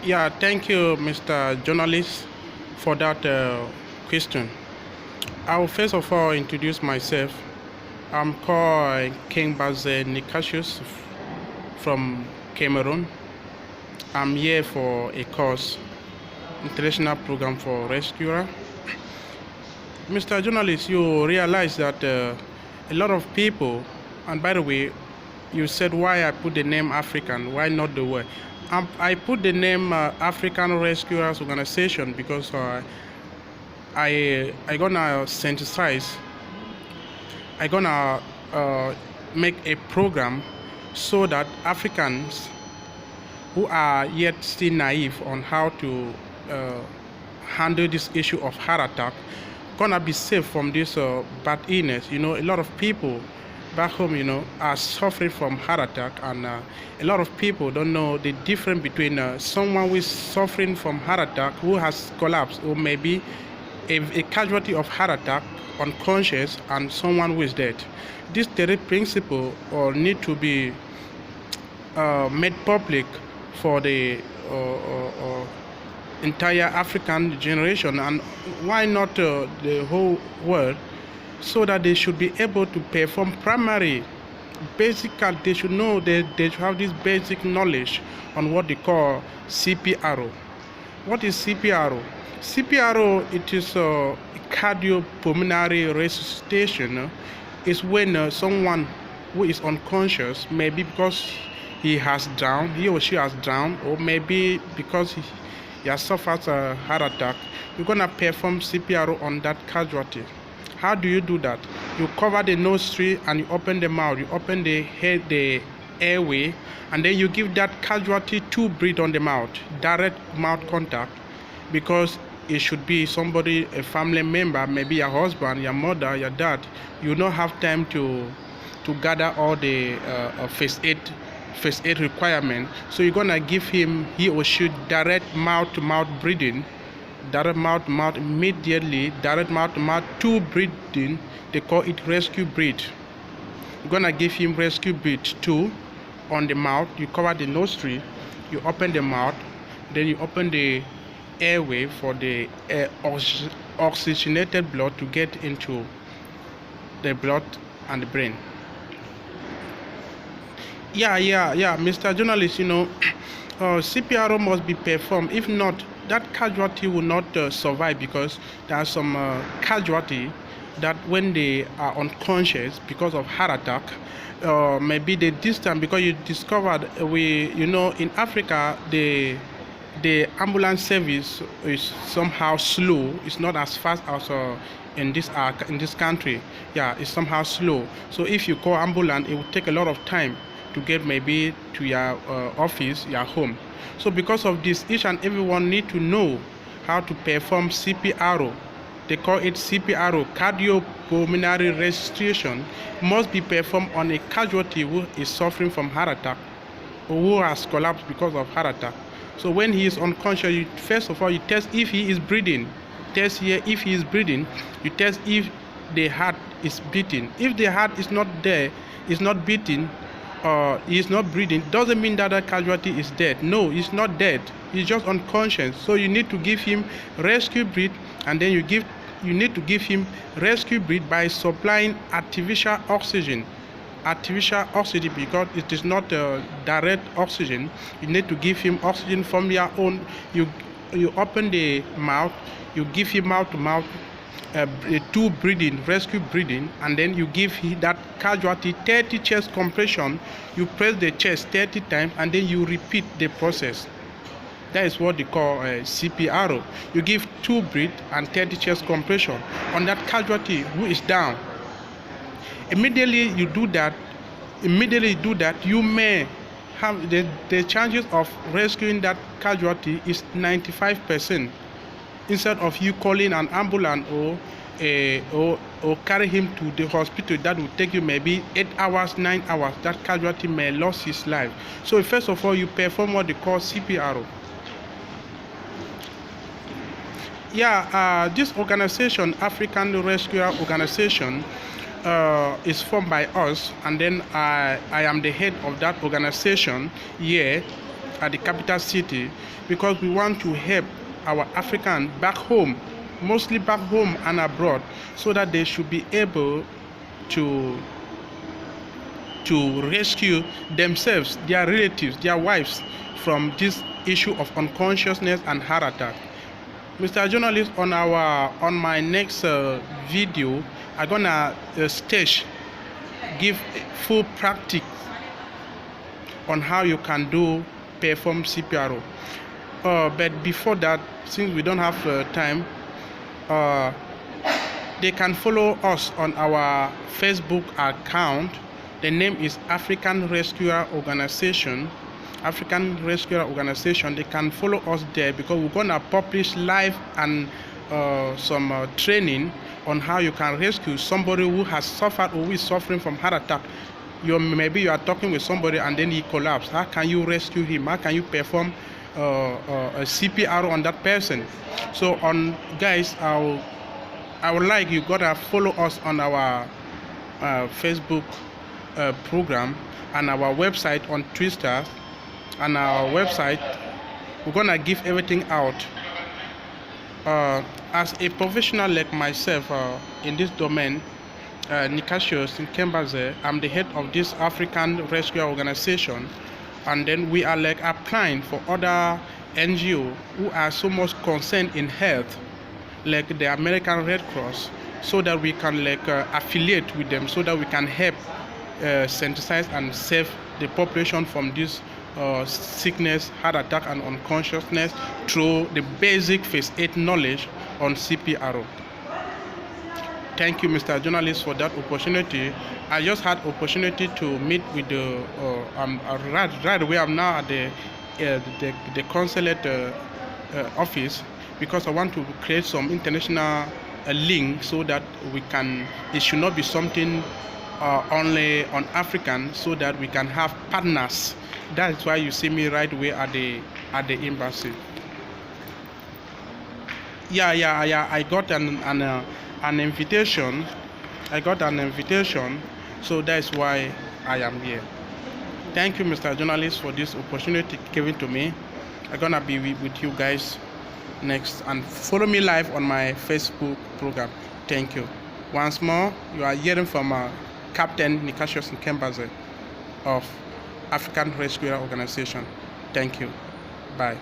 Yeah, thank you, Mr. Journalist, for that question. I will first of all introduce myself. I'm called Nkengbaze Nicasius from Cameroon. I'm here for a course, international program for rescuer. Mr. Journalist, you realize that a lot of people, and by the way, you said why I put the name African, why not the word? I put the name African Rescuers Organization because I gonna synthesize. I gonna uh, make a program so that Africans who are yet still naive on how to uh, handle this issue of heart attack gonna be safe from this bad illness. A lot of people back home, are suffering from heart attack, and a lot of people don't know the difference between someone who is suffering from heart attack who has collapsed, or maybe a casualty of heart attack, unconscious, and someone who is dead. These three principles need to be made public for the entire African generation, and why not the whole world, so that they should be able to perform primary basic. They should know, they should have this basic knowledge on what they call CPRO. What is CPRO? CPRO, it is cardiopulmonary resuscitation. Is when someone who is unconscious, maybe because he or she has drowned, or maybe because he has suffered a heart attack, you're gonna perform CPRO on that casualty. How do you do that? You cover the nostril and you open the mouth, you open the head, the airway, and then you give that casualty to breathe on the mouth, direct mouth contact, because it should be somebody, a family member, maybe your husband, your mother, your dad. You don't have time to gather all the first aid requirement. So you're gonna give him, he or she, direct mouth to mouth breathing, direct mouth to mouth immediately, direct mouth to mouth to breathing. They call it rescue breath. You're gonna give him rescue breath too on the mouth. You cover the nostril, you open the mouth, then you open the airway for the oxygenated blood to get into the blood and the brain. Yeah, Mr. Journalist, CPRO must be performed. If not, that casualty will not survive, because there are some casualty that when they are unconscious because of heart attack, maybe the distance, because you discovered in Africa the ambulance service is somehow slow. It's not as fast as in this country. Yeah, it's somehow slow. So if you call ambulance, it will take a lot of time to get maybe to your office, your home. So because of this, each and everyone need to know how to perform CPRO. They call it CPRO, cardiopulmonary resuscitation. Must be performed on a casualty who is suffering from heart attack, or who has collapsed because of heart attack. So when he is unconscious, first of all, you test if he is breathing. Test here if he is breathing. You test if the heart is beating. If the heart is not there, is not beating, he is not breathing, doesn't mean that the casualty is dead. No, he's not dead. He's just unconscious. So you need to give him rescue breath, and then you need to give him rescue breath by supplying artificial oxygen. Because it is not direct oxygen. You need to give him oxygen from your own. You open the mouth, you give him mouth to mouth two breathing, rescue breathing, and then you give that casualty 30 chest compression. You press the chest 30 times, and then you repeat the process. That is what they call CPRO. You give 2 breath and 30 chest compression on that casualty who is down. Immediately you do that, you may have the chances of rescuing that casualty is 95%, instead of you calling an ambulance or carry him to the hospital. That will take you maybe 8 hours, 9 hours. That casualty may lose his life. So first of all, you perform what they call CPRO. This organization, African Rescue Organization, is formed by us, and then I am the head of that organization here. at the capital city, because we want to help our African back home, mostly back home and abroad, so that they should be able to rescue themselves, their relatives, their wives from this issue of unconsciousness and heart attack. Mr. Journalist, on my next video, I'm gonna give full practice on how you can perform CPRO. But before that, since we don't have time, they can follow us on our Facebook account. The name is African Rescuer Organization. African Rescuer Organization. They can follow us there, because we're gonna publish live and some training on how you can rescue somebody who has suffered or who is suffering from heart attack. Maybe you are talking with somebody and then he collapsed. How can you rescue him? How can you perform a CPR on that person? So guys, I would like you gotta follow us on our Facebook program and our website on Twitter and our website. We're gonna give everything out. As a professional like myself in this domain, Nicasius Nkengbaze, I'm the head of this African Rescue Organization, and then we are like applying for other NGO who are so much concerned in health, like the American Red Cross, so that we can affiliate with them, so that we can help sensitize and save the population from this sickness, heart attack and unconsciousness through the basic first aid knowledge on CPRO. Thank you, Mr. Journalist, for that opportunity. I just had opportunity to meet with the right away. I'm now at the consulate office, because I want to create some international link, so that it should not be something only on African, so that we can have partners. That's why you see me right away at the embassy. I got an invitation. So that's why I am here. Thank you, Mr. Journalist, for this opportunity given to me. I'm gonna be with you guys next, and follow me live on my Facebook program. Thank you. Once more, you are hearing from Captain Nicasius Nkengbaze of African Rescue Organization. Thank you. Bye.